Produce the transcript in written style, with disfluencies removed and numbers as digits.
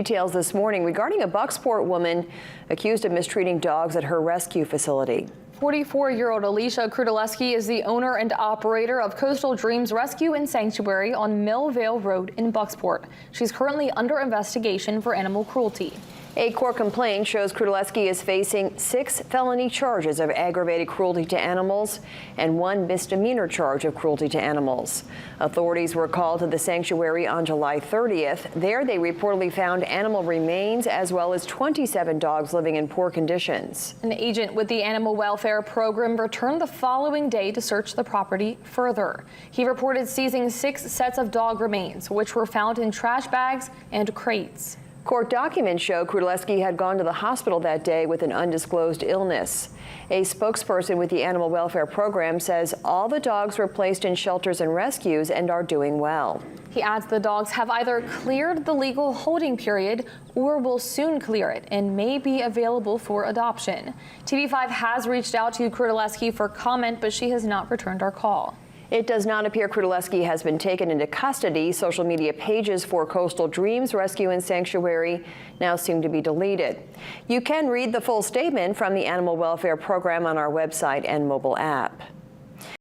Details this morning regarding a Bucksport woman accused of mistreating dogs at her rescue facility. 44-year-old Alicia Krutaleski is the owner and operator of Coastal Dreams Rescue and Sanctuary on Millvale Road in Bucksport. She's currently under investigation for animal cruelty. A court complaint shows Krutaleski is facing 6 felony charges of aggravated cruelty to animals and 1 misdemeanor charge of cruelty to animals. Authorities were called to the sanctuary on July 30th. There they reportedly found animal remains as well as 27 dogs living in poor conditions. An agent with the Animal Welfare Program returned the following day to search the property further. He reported seizing 6 sets of dog remains, which were found in trash bags and crates. Court documents show Krutaleski had gone to the hospital that day with an undisclosed illness. A spokesperson with the Animal Welfare Program says all the dogs were placed in shelters and rescues and are doing well. He adds the dogs have either cleared the legal holding period or will soon clear it and may be available for adoption. TV5 has reached out to Krutaleski for comment, but she has not returned our call. It does not appear Krutaleski has been taken into custody. Social media pages for Coastal Dreams Rescue and Sanctuary now seem to be deleted. You can read the full statement from the Animal Welfare Program on our website and mobile app.